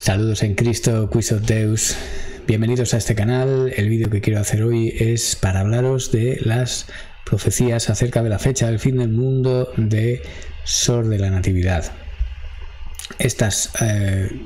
Saludos en Cristo, Quis of Deus. Bienvenidos a este canal. El vídeo que quiero hacer hoy es para hablaros de las profecías acerca de la fecha del fin del mundo de Sor de la Natividad. Estos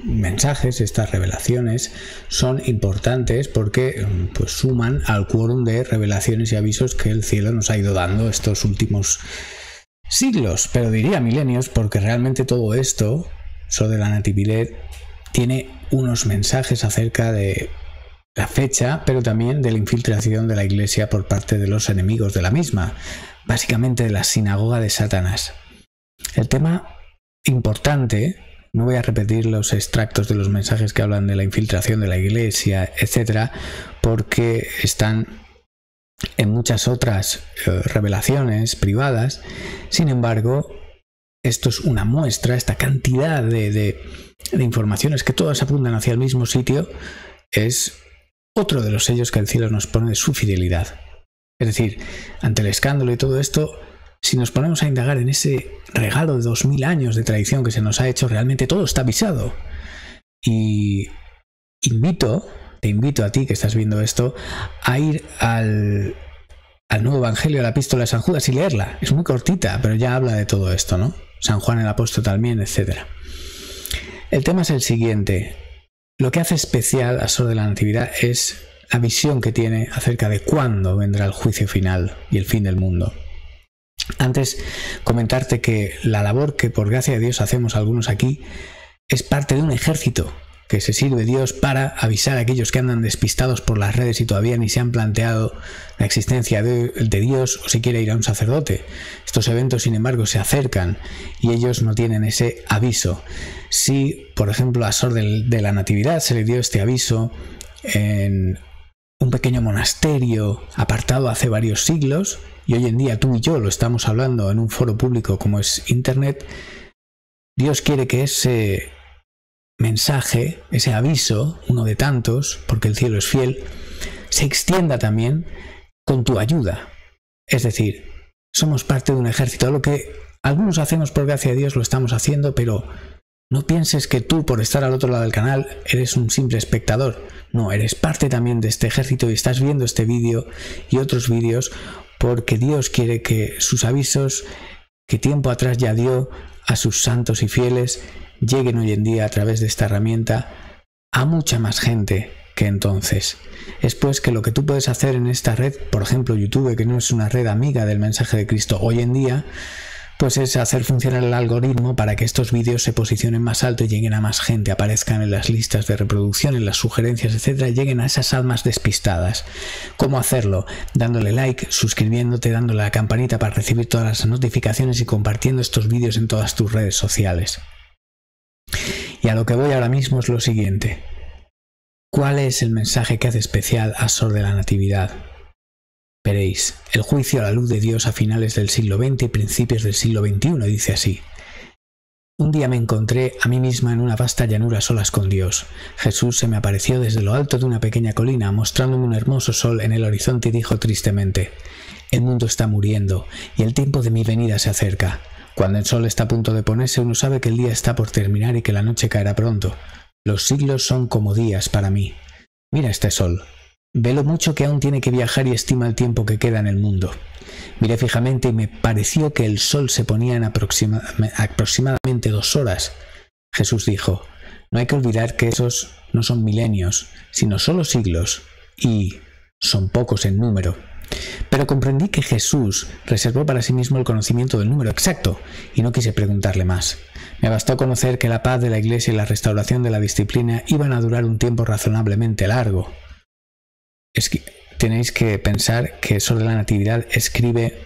mensajes, estas revelaciones son importantes porque pues suman al quórum de revelaciones y avisos que el cielo nos ha ido dando estos últimos siglos, pero diría milenios, porque realmente todo esto, Sor de la Natividad, tiene unos mensajes acerca de la fecha, pero también de la infiltración de la Iglesia por parte de los enemigos de la misma, básicamente de la sinagoga de Satanás. El tema importante, no voy a repetir los extractos de los mensajes que hablan de la infiltración de la Iglesia, etcétera, porque están en muchas otras revelaciones privadas. Sin embargo, esto es una muestra, esta cantidad de informaciones que todas apuntan hacia el mismo sitio, es otro de los sellos que el cielo nos pone de su fidelidad. Es decir, ante el escándalo y todo esto, si nos ponemos a indagar en ese regalo de 2000 años de tradición que se nos ha hecho, realmente todo está avisado. Y te invito a ti que estás viendo esto a ir al Nuevo Evangelio, a la Epístola de San Judas y leerla. Es muy cortita, pero ya habla de todo esto, ¿no? San Juan el Apóstol también, etc. El tema es el siguiente. Lo que hace especial a Sor de la Natividad es la visión que tiene acerca de cuándo vendrá el juicio final y el fin del mundo. Antes, comentarte que la labor que por gracia de Dios hacemos algunos aquí es parte de un ejército que se sirve Dios para avisar a aquellos que andan despistados por las redes y todavía ni se han planteado la existencia de Dios o siquiera ir a un sacerdote. Estos eventos, sin embargo, se acercan y ellos no tienen ese aviso. Si, por ejemplo, a Sor de la Natividad se le dio este aviso en un pequeño monasterio apartado hace varios siglos, y hoy en día tú y yo lo estamos hablando en un foro público como es Internet, Dios quiere que ese mensaje, ese aviso, uno de tantos, porque el cielo es fiel, se extienda también con tu ayuda. Es decir, somos parte de un ejército. Lo que algunos hacemos por gracia de Dios lo estamos haciendo, pero no pienses que tú, por estar al otro lado del canal, eres un simple espectador. No, eres parte también de este ejército y estás viendo este vídeo y otros vídeos porque Dios quiere que sus avisos, que tiempo atrás ya dio a sus santos y fieles, lleguen hoy en día a través de esta herramienta a mucha más gente que entonces. Es pues que lo que tú puedes hacer en esta red, por ejemplo YouTube, que no es una red amiga del mensaje de Cristo hoy en día, pues es hacer funcionar el algoritmo para que estos vídeos se posicionen más alto y lleguen a más gente, aparezcan en las listas de reproducción, en las sugerencias, etcétera, lleguen a esas almas despistadas. ¿Cómo hacerlo? Dándole like, suscribiéndote, dándole a la campanita para recibir todas las notificaciones y compartiendo estos vídeos en todas tus redes sociales. Y a lo que voy ahora mismo es lo siguiente. ¿Cuál es el mensaje que hace especial a Sor de la Natividad? Veréis, el juicio a la luz de Dios a finales del siglo XX y principios del siglo XXI dice así. Un día me encontré a mí misma en una vasta llanura a solas con Dios. Jesús se me apareció desde lo alto de una pequeña colina, mostrándome un hermoso sol en el horizonte y dijo tristemente: el mundo está muriendo y el tiempo de mi venida se acerca. Cuando el sol está a punto de ponerse, uno sabe que el día está por terminar y que la noche caerá pronto. Los siglos son como días para mí. Mira este sol. Ve lo mucho que aún tiene que viajar y estima el tiempo que queda en el mundo. Miré fijamente y me pareció que el sol se ponía en aproximadamente 2 horas. Jesús dijo: no hay que olvidar que esos no son milenios, sino solo siglos, y son pocos en número. Pero comprendí que Jesús reservó para sí mismo el conocimiento del número exacto y no quise preguntarle más. Me bastó conocer que la paz de la Iglesia y la restauración de la disciplina iban a durar un tiempo razonablemente largo. Tenéis que pensar que Sor de la Natividad escribe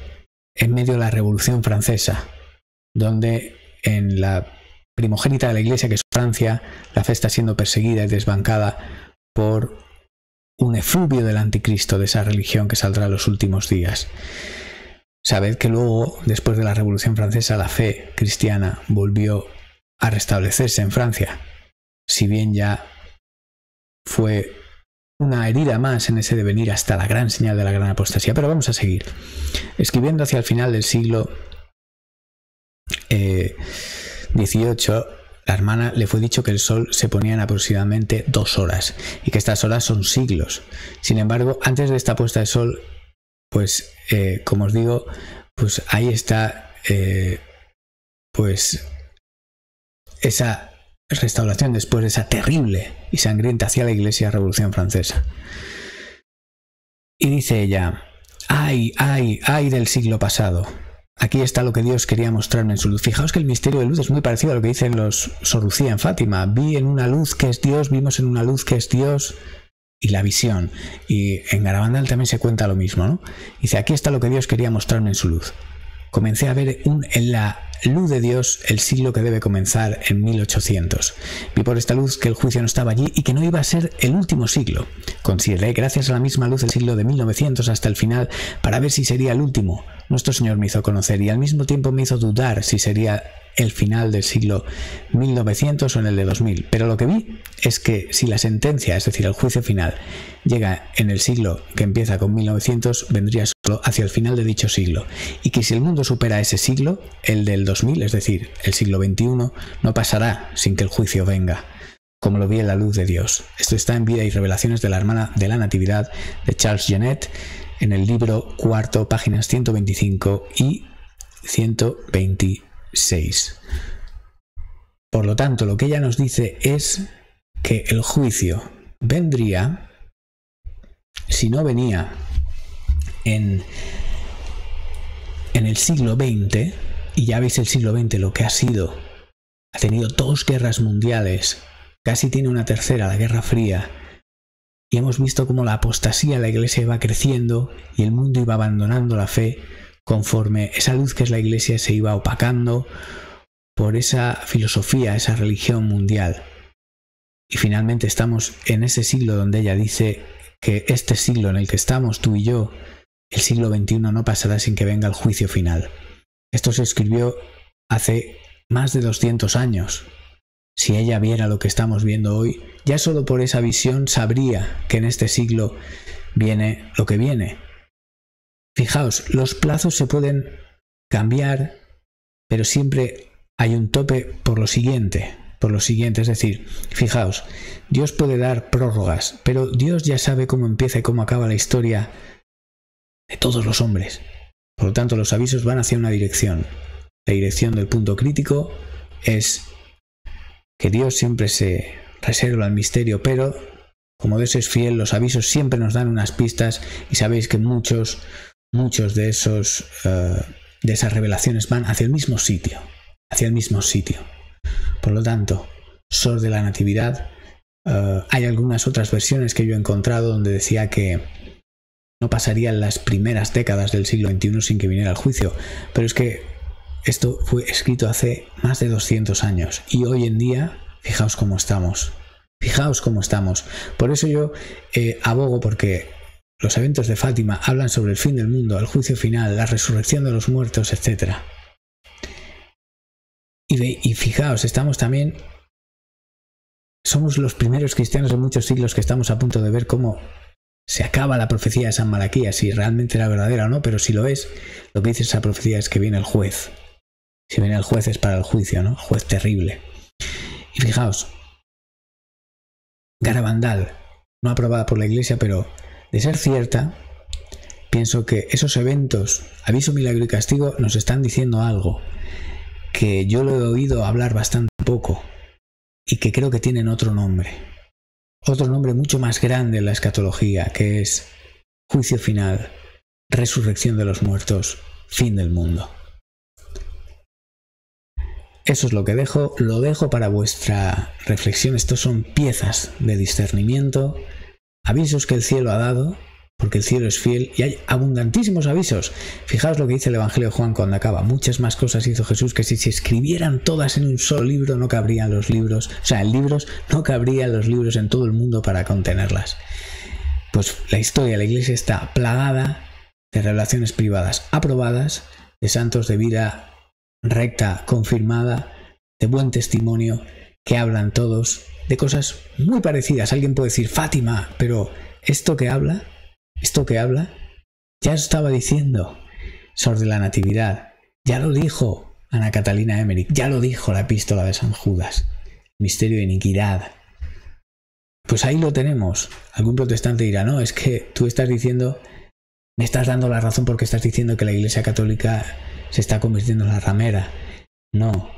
en medio de la Revolución Francesa, donde en la primogénita de la Iglesia, que es Francia, la fe está siendo perseguida y desbancada por un efluvio del anticristo, de esa religión que saldrá en los últimos días. Sabed que luego, después de la Revolución Francesa, la fe cristiana volvió a restablecerse en Francia, si bien ya fue una herida más en ese devenir hasta la gran señal de la gran apostasía. Pero vamos a seguir. Escribiendo hacia el final del siglo XVIII, la hermana le fue dicho que el sol se ponía en aproximadamente 2 horas y que estas horas son siglos. Sin embargo, antes de esta puesta de sol, pues como os digo, pues ahí está pues esa restauración después de esa terrible y sangrienta hacia la Iglesia Revolución Francesa. Y dice ella: ¡ay, ay, ay del siglo pasado! Aquí está lo que Dios quería mostrarme en su luz. Fijaos que el misterio de luz es muy parecido a lo que dicen los Sor Lucía en Fátima. Vi en una luz que es Dios, vimos en una luz que es Dios, y la visión. Y en Garabandal también se cuenta lo mismo, ¿no? Dice: aquí está lo que Dios quería mostrarme en su luz. Comencé a ver en la luz de Dios el siglo que debe comenzar en 1800. Vi por esta luz que el juicio no estaba allí y que no iba a ser el último siglo. Consideré, gracias a la misma luz, el siglo de 1900 hasta el final para ver si sería el último. Nuestro Señor me hizo conocer y al mismo tiempo me hizo dudar si sería el final del siglo 1900 o en el de 2000. Pero lo que vi es que si la sentencia, es decir, el juicio final, llega en el siglo que empieza con 1900, vendría solo hacia el final de dicho siglo. Y que si el mundo supera ese siglo, el del 2000, es decir, el siglo XXI, no pasará sin que el juicio venga, como lo vi en la luz de Dios. Esto está en Vida y Revelaciones de la Hermana de la Natividad de Charles Genet, en el libro cuarto, páginas 125 y 126. Por lo tanto, lo que ella nos dice es que el juicio vendría, si no venía en el siglo XX, y ya veis el siglo XX lo que ha sido. Ha tenido 2 guerras mundiales, casi tiene una tercera, la Guerra Fría, y hemos visto cómo la apostasía en la Iglesia iba creciendo y el mundo iba abandonando la fe conforme esa luz que es la Iglesia se iba opacando por esa filosofía, esa religión mundial. Y finalmente estamos en ese siglo donde ella dice que este siglo en el que estamos tú y yo, el siglo XXI, no pasará sin que venga el juicio final. Esto se escribió hace más de 200 años. Si ella viera lo que estamos viendo hoy, ya solo por esa visión sabría que en este siglo viene lo que viene. Fijaos, los plazos se pueden cambiar, pero siempre hay un tope por lo siguiente, es decir, fijaos, Dios puede dar prórrogas, pero Dios ya sabe cómo empieza y cómo acaba la historia de todos los hombres. Por lo tanto, los avisos van hacia una dirección. La dirección del punto crítico es que Dios siempre se reserva el misterio, pero como Dios es fiel, los avisos siempre nos dan unas pistas y sabéis que muchos de esas revelaciones van hacia el mismo sitio, Por lo tanto, Sor de la Natividad, hay algunas otras versiones que yo he encontrado donde decía que no pasarían las primeras décadas del siglo XXI sin que viniera el juicio, pero es que esto fue escrito hace más de 200 años y hoy en día, fijaos cómo estamos. Por eso yo abogo porque los eventos de Fátima hablan sobre el fin del mundo, el juicio final, la resurrección de los muertos, etc. Y fijaos, somos los primeros cristianos en muchos siglos que estamos a punto de ver cómo se acaba la profecía de San Malaquías, si realmente era verdadera o no, pero si lo es, lo que dice esa profecía es que viene el juez. Si viene el juez es para el juicio, ¿no? Juez terrible. Y fijaos, Garabandal, no aprobada por la Iglesia, pero de ser cierta, pienso que esos eventos, aviso, milagro y castigo, nos están diciendo algo que yo lo he oído hablar bastante poco y que creo que tienen otro nombre mucho más grande en la escatología, que es juicio final, resurrección de los muertos, fin del mundo. Eso es lo que lo dejo para vuestra reflexión. Estos son piezas de discernimiento, avisos que el cielo ha dado, porque el cielo es fiel y hay abundantísimos avisos. Fijaos lo que dice el Evangelio de Juan cuando acaba. Muchas más cosas hizo Jesús que si se escribieran todas en un solo libro no cabrían los libros. O sea, en libros no cabrían los libros en todo el mundo para contenerlas. Pues la historia de la Iglesia está plagada de revelaciones privadas aprobadas, de santos de vida recta, confirmada, de buen testimonio, que hablan todos de cosas muy parecidas. Alguien puede decir Fátima, pero esto que habla, ya estaba diciendo Sor de la Natividad, ya lo dijo Ana Catalina Emmerich, ya lo dijo la epístola de San Judas. misterio de iniquidad. Pues ahí lo tenemos. Algún protestante dirá, no, es que tú estás diciendo, me estás dando la razón porque estás diciendo que la Iglesia Católica se está convirtiendo en la ramera. No.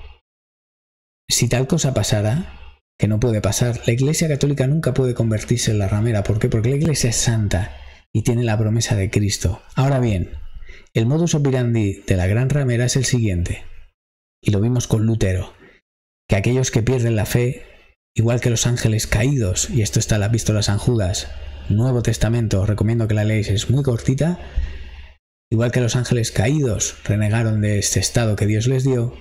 Si tal cosa pasara, que no puede pasar, la Iglesia Católica nunca puede convertirse en la ramera. ¿Por qué? Porque la Iglesia es santa y tiene la promesa de Cristo. Ahora bien, el modus operandi de la gran ramera es el siguiente, y lo vimos con Lutero, que aquellos que pierden la fe, igual que los ángeles caídos, y esto está en la epístola a San Judas, Nuevo Testamento, os recomiendo que la leáis, es muy cortita, igual que los ángeles caídos renegaron de este estado que Dios les dio,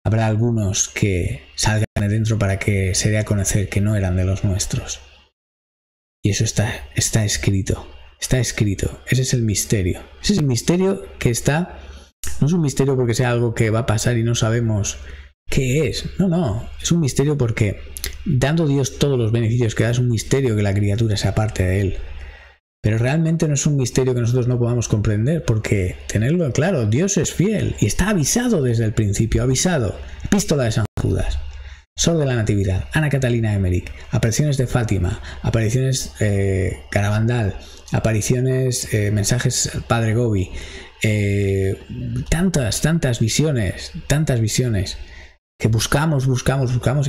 habrá algunos que salgan de dentro para que se dé a conocer que no eran de los nuestros. Y eso está escrito. Está escrito. Ese es el misterio. Ese es el misterio que está... No es un misterio porque sea algo que va a pasar y no sabemos qué es. No. Es un misterio porque dando Dios todos los beneficios que da, es un misterio que la criatura sea parte de él. Pero realmente no es un misterio que nosotros no podamos comprender, porque tenerlo claro, Dios es fiel y está avisado desde el principio, avisado. Epístola de San Judas, Sol de la Natividad, Ana Catalina Emmerich, apariciones de Fátima, apariciones Garabandal, apariciones, mensajes al Padre Gobi, tantas visiones que buscamos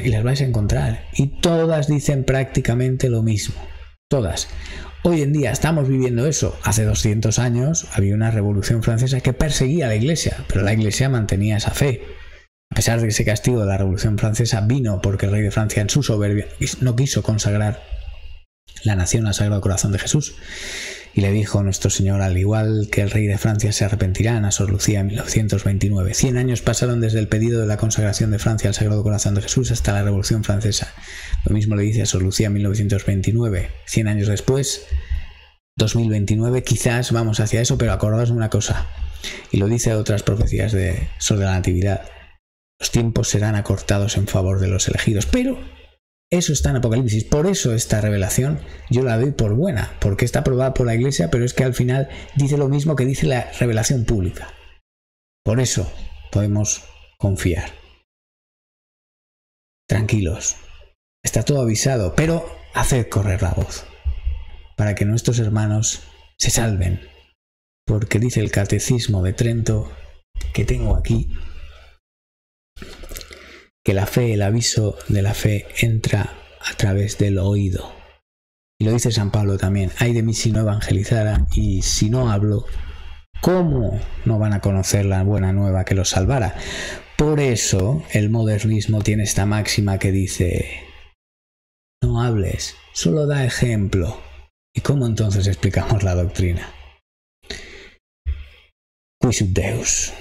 y las vais a encontrar. Y todas dicen prácticamente lo mismo, todas. Hoy en día estamos viviendo eso. Hace 200 años había una revolución francesa que perseguía a la Iglesia, pero la Iglesia mantenía esa fe. A pesar de que ese castigo de la Revolución Francesa vino porque el rey de Francia en su soberbia no quiso consagrar la nación al Sagrado Corazón de Jesús. Y le dijo nuestro Señor, al igual que el rey de Francia se arrepentirá, a Sor Lucía en 1929. 100 años pasaron desde el pedido de la consagración de Francia al Sagrado Corazón de Jesús hasta la Revolución Francesa. Lo mismo le dice a Sor Lucía en 1929. 100 años después, 2029, quizás vamos hacia eso, pero acordaos de una cosa. Y lo dice otras profecías de Sol de la Natividad. Los tiempos serán acortados en favor de los elegidos. Pero eso está en Apocalipsis. Por eso esta revelación yo la doy por buena, porque está aprobada por la Iglesia, pero es que al final dice lo mismo que dice la revelación pública. Por eso podemos confiar. Tranquilos. Está todo avisado, pero haced correr la voz para que nuestros hermanos se salven. Porque dice el Catecismo de Trento, que tengo aquí, que la fe, el aviso de la fe entra a través del oído. Y lo dice San Pablo también. Ay de mí si no evangelizara y si no hablo, ¿cómo no van a conocer la buena nueva que los salvara? Por eso el modernismo tiene esta máxima que dice: no hables, solo da ejemplo. ¿Y cómo entonces explicamos la doctrina? Quis ut Deus.